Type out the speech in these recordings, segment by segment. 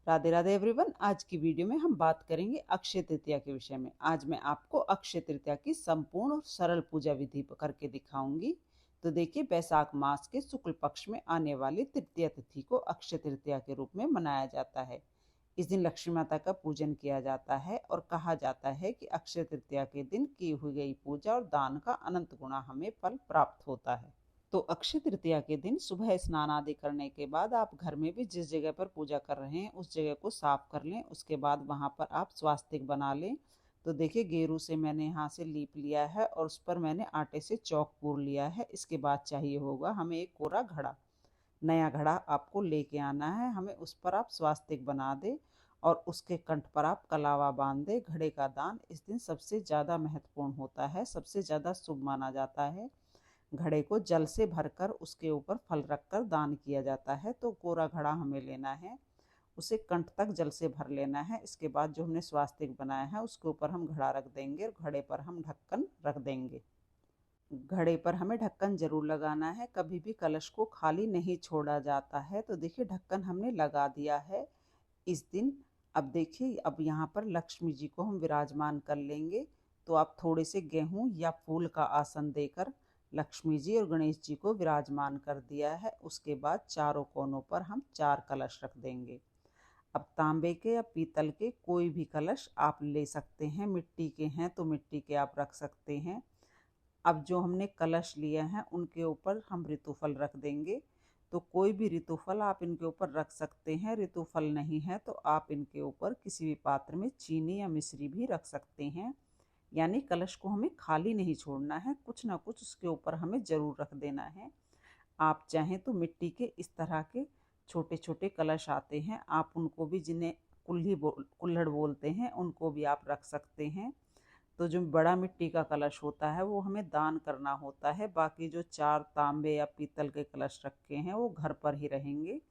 Radhe Radhe everyone. आज की video में हम बात करेंगे अक्षय तृतीया के विषय में। आज मैं आपको अक्षय तृतीया की संपूर्ण और सरल पूजा विधि करके दिखाऊंगी। तो देखिए, वैशाख मास के शुक्ल पक्ष में आने वाली तृतीया तिथि को अक्षय तृतीया के रूप में मनाया जाता है। इस दिन लक्ष्मी माता का पूजन किया जाता है और कहा जाता है कि अक्षय तृतीया के दिन की हुई गई पूजा और दान का अनंत गुना हमें फल प्राप्त होता है। तो अक्षय तृतीया के दिन सुबह स्नान आदि करने के बाद आप घर में भी जिस जगह पर पूजा कर रहे हैं उस जगह को साफ कर लें। उसके बाद वहां पर आप स्वास्तिक बना लें। तो देखिए, गेरू से मैंने यहाँ से लीप लिया है और उस पर मैंने आटे से चौक पूर लिया है। इसके बाद चाहिए होगा हमें एक कोरा घड़ा। नया घड़ा आपको लेके आना है। हमें उस पर आप स्वास्तिक बना दे और उसके कंठ पर आप कलावा बांध दे। घड़े का दान इस दिन सबसे ज़्यादा महत्वपूर्ण होता है, सबसे ज़्यादा शुभ माना जाता है। घड़े को जल से भरकर उसके ऊपर फल रखकर दान किया जाता है। तो कोरा घड़ा हमें लेना है, उसे कंठ तक जल से भर लेना है। इसके बाद जो हमने स्वास्तिक बनाया है उसके ऊपर हम घड़ा रख देंगे और घड़े पर हम ढक्कन रख देंगे। घड़े पर हमें ढक्कन जरूर लगाना है, कभी भी कलश को खाली नहीं छोड़ा जाता है। तो देखिए, ढक्कन हमने लगा दिया है इस दिन। अब देखिए, अब यहाँ पर लक्ष्मी जी को हम विराजमान कर लेंगे। तो आप थोड़े से गेहूं या फूल का आसन देकर लक्ष्मी जी और गणेश जी को विराजमान कर दिया है। उसके बाद चारों कोनों पर हम 4 कलश रख देंगे। अब तांबे के या पीतल के कोई भी कलश आप ले सकते हैं। मिट्टी के हैं तो मिट्टी के आप रख सकते हैं। अब जो हमने कलश लिए हैं उनके ऊपर हम ऋतुफल रख देंगे। तो कोई भी ऋतुफल आप इनके ऊपर रख सकते हैं। ऋतुफल नहीं है तो आप इनके ऊपर किसी भी पात्र में चीनी या मिश्री भी रख सकते हैं। यानी कलश को हमें खाली नहीं छोड़ना है, कुछ ना कुछ उसके ऊपर हमें ज़रूर रख देना है। आप चाहें तो मिट्टी के इस तरह के छोटे छोटे कलश आते हैं, आप उनको भी, जिन्हें कुल्हड़ बोलते हैं, उनको भी आप रख सकते हैं। तो जो बड़ा मिट्टी का कलश होता है वो हमें दान करना होता है। बाकी जो 4 तांबे या पीतल के कलश रखे हैं वो घर पर ही रहेंगे।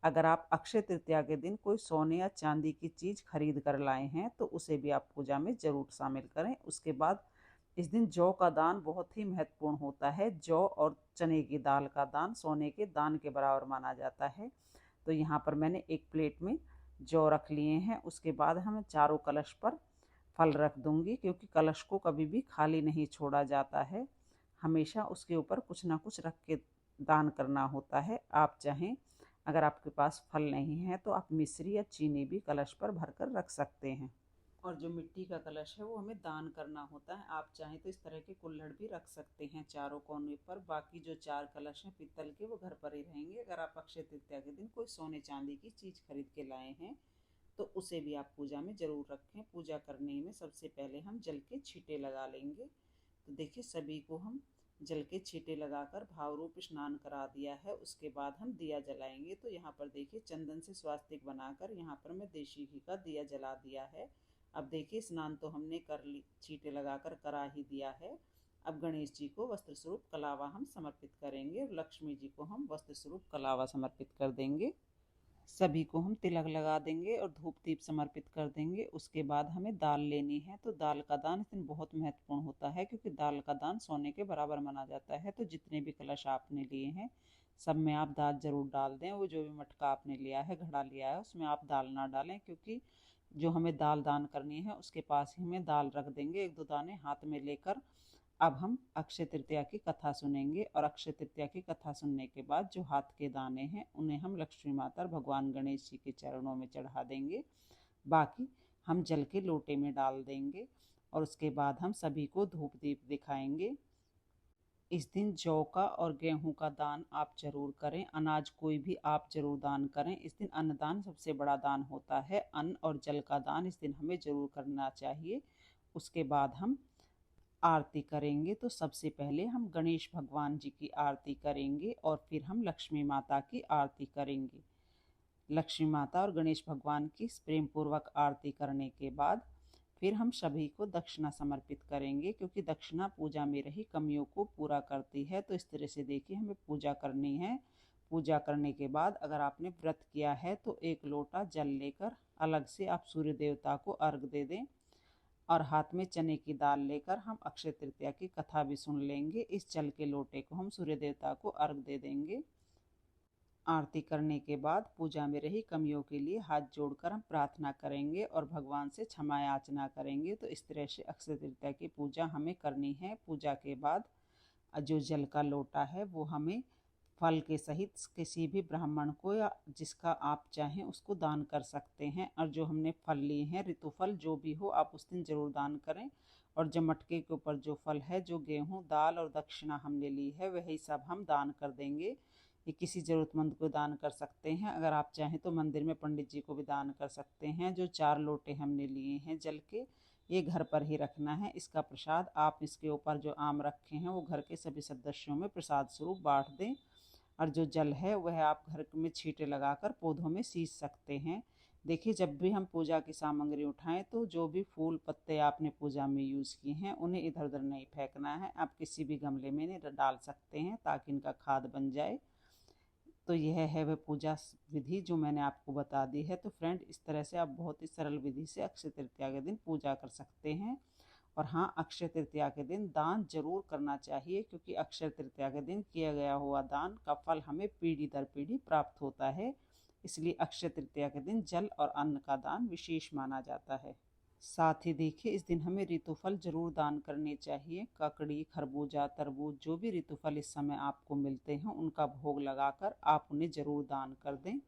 अगर आप अक्षय तृतीया के दिन कोई सोने या चांदी की चीज़ खरीद कर लाए हैं तो उसे भी आप पूजा में ज़रूर शामिल करें। उसके बाद इस दिन जौ का दान बहुत ही महत्वपूर्ण होता है। जौ और चने की दाल का दान सोने के दान के बराबर माना जाता है। तो यहाँ पर मैंने एक प्लेट में जौ रख लिए हैं। उसके बाद हम चारों कलश पर फल रख दूंगी, क्योंकि कलश को कभी भी खाली नहीं छोड़ा जाता है, हमेशा उसके ऊपर कुछ ना कुछ रख के दान करना होता है। आप चाहें, अगर आपके पास फल नहीं है तो आप मिश्री या चीनी भी कलश पर भरकर रख सकते हैं। और जो मिट्टी का कलश है वो हमें दान करना होता है। आप चाहें तो इस तरह के कुल्हड़ भी रख सकते हैं चारों कोने पर। बाकी जो 4 कलश हैं पीतल के वो घर पर ही रहेंगे। अगर आप अक्षय तृतीया के दिन कोई सोने चांदी की चीज़ खरीद के लाए हैं तो उसे भी आप पूजा में ज़रूर रखें। पूजा करने में सबसे पहले हम जल के छींटे लगा लेंगे। तो देखिए, सभी को हम जल के छींटे लगाकर भाव रूप स्नान करा दिया है। उसके बाद हम दिया जलाएंगे। तो यहाँ पर देखिए, चंदन से स्वास्तिक बनाकर यहाँ पर मैं देशी घी का दिया जला दिया है। अब देखिए, स्नान तो हमने कर ली, छींटे लगाकर करा ही दिया है। अब गणेश जी को वस्त्र स्वरूप कलावा हम समर्पित करेंगे और लक्ष्मी जी को हम वस्त्र स्वरूप कलावा समर्पित कर देंगे। सभी को हम तिलक लगा देंगे और धूप दीप समर्पित कर देंगे। उसके बाद हमें दाल लेनी है। तो दाल का दान इस दिन बहुत महत्वपूर्ण होता है, क्योंकि दाल का दान सोने के बराबर माना जाता है। तो जितने भी कलश आपने लिए हैं सब में आप दाल जरूर डाल दें। वो जो भी मटका आपने लिया है, घड़ा लिया है, उसमें आप दाल ना डालें, क्योंकि जो हमें दाल दान करनी है उसके पास ही हमें दाल रख देंगे। 1-2 दाने हाथ में लेकर अब हम अक्षय तृतीया की कथा सुनेंगे। और अक्षय तृतीया की कथा सुनने के बाद जो हाथ के दाने हैं उन्हें हम लक्ष्मी माता और भगवान गणेश जी के चरणों में चढ़ा देंगे। बाकी हम जल के लोटे में डाल देंगे और उसके बाद हम सभी को धूप दीप दिखाएंगे। इस दिन जौ का और गेहूं का दान आप जरूर करें। अनाज कोई भी आप जरूर दान करें। इस दिन अन्नदान सबसे बड़ा दान होता है। अन्न और जल का दान इस दिन हमें जरूर करना चाहिए। उसके बाद हम आरती करेंगे। तो सबसे पहले हम गणेश भगवान जी की आरती करेंगे और फिर हम लक्ष्मी माता की आरती करेंगे। लक्ष्मी माता और गणेश भगवान की प्रेम पूर्वक आरती करने के बाद फिर हम सभी को दक्षिणा समर्पित करेंगे, क्योंकि दक्षिणा पूजा में रही कमियों को पूरा करती है। तो इस तरह से देखिए, हमें पूजा करनी है। पूजा करने के बाद अगर आपने व्रत किया है तो 1 लोटा जल लेकर अलग से आप सूर्य देवता को अर्घ दे दें और हाथ में चने की दाल लेकर हम अक्षय तृतीया की कथा भी सुन लेंगे। इस जल के लोटे को हम सूर्य देवता को अर्घ दे देंगे। आरती करने के बाद पूजा में रही कमियों के लिए हाथ जोड़कर हम प्रार्थना करेंगे और भगवान से क्षमा याचना करेंगे। तो इस तरह से अक्षय तृतीया की पूजा हमें करनी है। पूजा के बाद जो जल का लोटा है वो हमें फल के सहित किसी भी ब्राह्मण को या जिसका आप चाहें उसको दान कर सकते हैं। और जो हमने फल लिए हैं, ऋतुफल जो भी हो, आप उस दिन जरूर दान करें। और जो मटके के ऊपर जो फल है, जो गेहूं, दाल और दक्षिणा हमने ली है, वही सब हम दान कर देंगे। ये किसी ज़रूरतमंद को दान कर सकते हैं। अगर आप चाहें तो मंदिर में पंडित जी को भी दान कर सकते हैं। जो 4 लोटे हमने लिए हैं जल के, ये घर पर ही रखना है। इसका प्रसाद आप इसके ऊपर जो आम रखे हैं वो घर के सभी सदस्यों में प्रसाद स्वरूप बांट दें। और जो जल है वह आप घर में छींटे लगाकर पौधों में सींच सकते हैं। देखिए, जब भी हम पूजा की सामग्री उठाएं तो जो भी फूल पत्ते आपने पूजा में यूज़ किए हैं उन्हें इधर उधर नहीं फेंकना है। आप किसी भी गमले में इन्हें डाल सकते हैं ताकि इनका खाद बन जाए। तो यह है वह पूजा विधि जो मैंने आपको बता दी है। तो फ्रेंड, इस तरह से आप बहुत ही सरल विधि से अक्षय तृतीया के दिन पूजा कर सकते हैं। और हाँ, अक्षय तृतीया के दिन दान जरूर करना चाहिए, क्योंकि अक्षय तृतीया के दिन किया गया हुआ दान का फल हमें पीढ़ी दर पीढ़ी प्राप्त होता है। इसलिए अक्षय तृतीया के दिन जल और अन्न का दान विशेष माना जाता है। साथ ही देखिए, इस दिन हमें ऋतुफल जरूर दान करने चाहिए। ककड़ी, खरबूजा, तरबूज, जो भी ऋतुफल इस समय आपको मिलते हैं उनका भोग लगाकर आप उन्हें जरूर दान कर दें।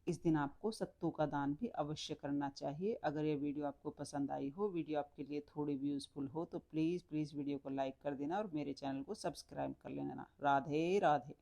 इस दिन आपको सत्तू का दान भी अवश्य करना चाहिए। अगर ये वीडियो आपको पसंद आई हो, वीडियो आपके लिए थोड़ी भी यूज़फुल हो, तो प्लीज़ वीडियो को लाइक कर देना और मेरे चैनल को सब्सक्राइब कर लेना। राधे राधे।